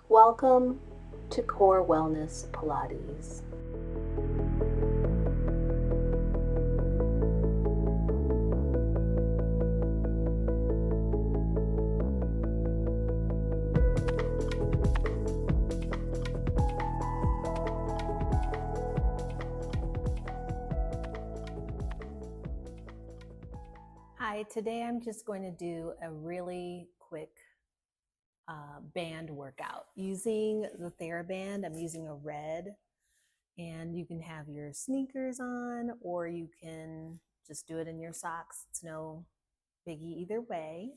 Welcome to Core Wellness Pilates. Hi, today I'm just going to do a really quick band workout using the Theraband. I'm using a red, and you can have your sneakers on or you can just do it in your socks. It's no biggie either way.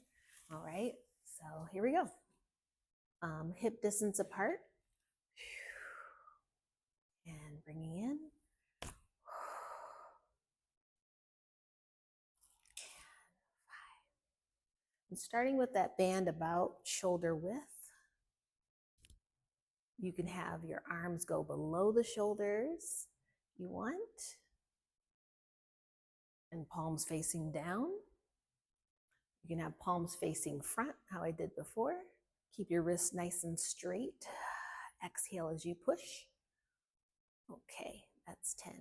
All right, so here we go. Hip distance apart and bringing in. And starting with that band about shoulder width. You can have your arms go below the shoulders if you want, and palms facing down. You can have palms facing front, how I did before. Keep your wrists nice and straight. Exhale as you push. Okay, that's 10.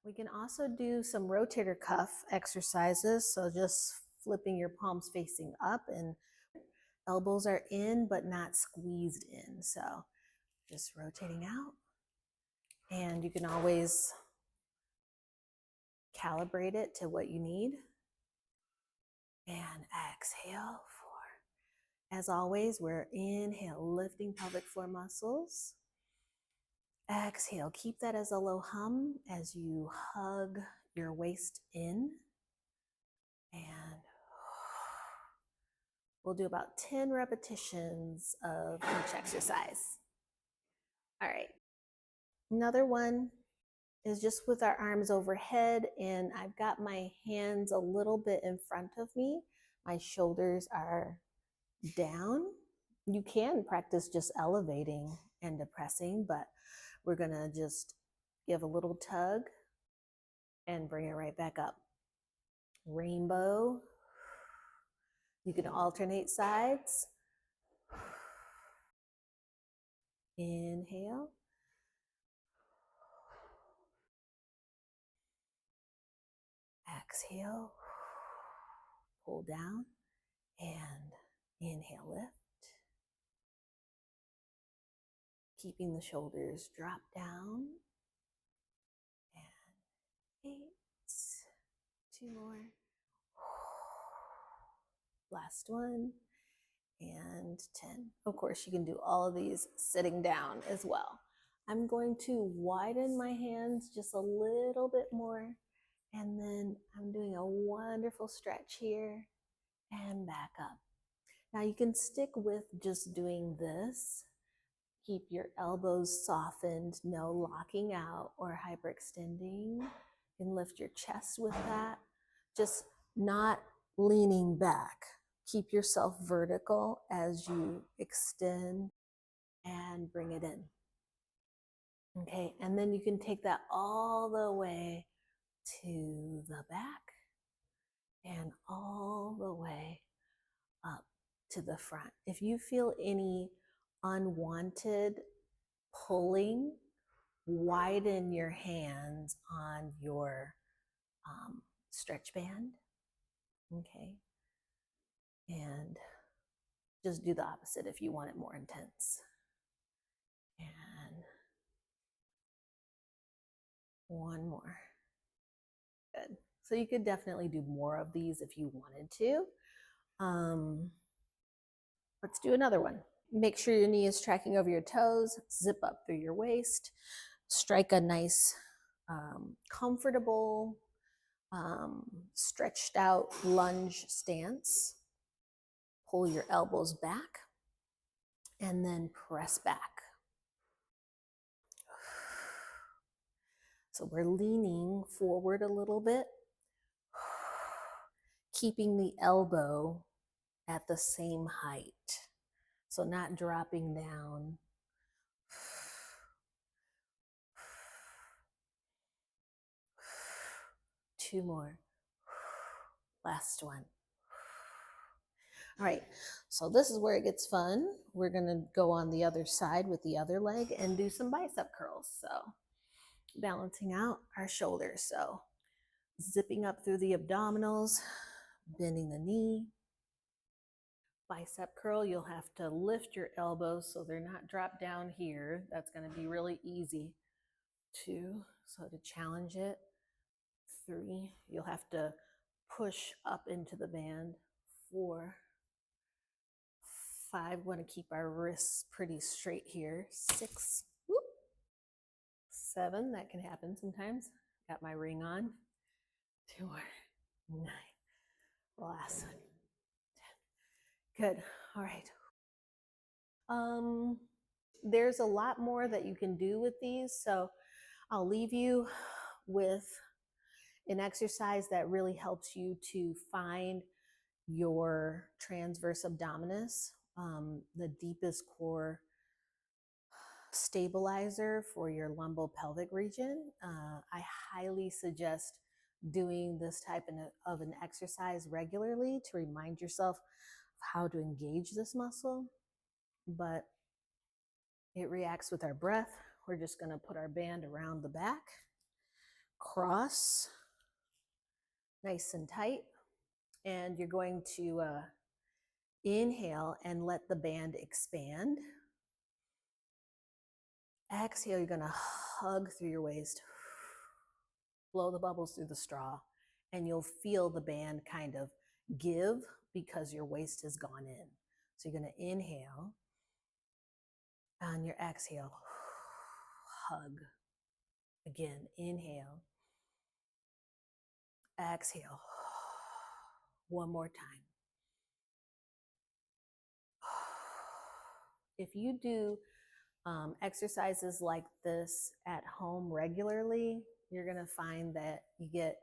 We can also do some rotator cuff exercises. So just flipping your palms facing up, and elbows are in but not squeezed in. So just rotating out. And you can always calibrate it to what you need. And exhale. 4. As always, we're inhale, lifting pelvic floor muscles. Exhale, keep that as a low hum as you hug your waist in. And we'll do about 10 repetitions of each exercise. All right. Another one is just with our arms overhead, and I've got my hands a little bit in front of me. My shoulders are down. You can practice just elevating and depressing, but we're gonna just give a little tug and bring it right back up. Rainbow. You can alternate sides. Inhale. Exhale. Pull down and inhale, lift. Keeping the shoulders drop down. And 8. 2 more. Last one. And 10. Of course, you can do all of these sitting down as well. I'm going to widen my hands just a little bit more. And then I'm doing a wonderful stretch here and back up. Now you can stick with just doing this. Keep your elbows softened, no locking out or hyperextending. You can lift your chest with that. Just not leaning back. Keep yourself vertical as you extend and bring it in. Okay, and then you can take that all the way to the back and all the way up to the front. If you feel any unwanted pulling, widen your hands on your stretch band. Okay, and just do the opposite if you want it more intense. And one more. Good. So you could definitely do more of these if you wanted to. Let's do another one. Make sure your knee is tracking over your toes. Zip up through your waist. Strike a nice, comfortable, stretched out lunge stance. Pull your elbows back and then press back. So we're leaning forward a little bit, keeping the elbow at the same height. So not dropping down. 2 more. Last one. All right, so this is where it gets fun. We're gonna go on the other side with the other leg and do some bicep curls. So balancing out our shoulders. So zipping up through the abdominals, bending the knee. Bicep curl, you'll have to lift your elbows so they're not dropped down here. That's gonna be really easy. 2, so to challenge it. 3, you'll have to push up into the band. 4, 5, want to keep our wrists pretty straight here. 6, whoop. 7, that can happen sometimes. Got my ring on. 2 more. 9. Last one. 10. Good. All right. There's a lot more that you can do with these, so I'll leave you with an exercise that really helps you to find your transverse abdominis, the deepest core stabilizer for your lumbopelvic region. I highly suggest doing this type of an exercise regularly to remind yourself how to engage this muscle, but it reacts with our breath. We're just going to put our band around the back, cross, nice and tight, and you're going to inhale and let the band expand. Exhale, you're going to hug through your waist, blow the bubbles through the straw, and you'll feel the band kind of give because your waist has gone in. So you're going to inhale, on your exhale, hug. Again, inhale, exhale, one more time. If you do exercises like this at home regularly, you're going to find that you get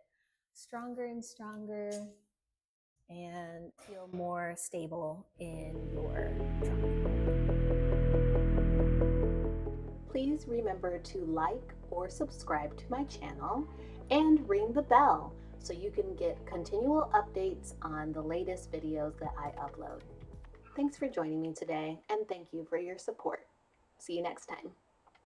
stronger and stronger and feel more stable in your trunk. Please remember to like or subscribe to my channel and ring the bell so you can get continual updates on the latest videos that I upload. Thanks for joining me today, and thank you for your support. See you next time.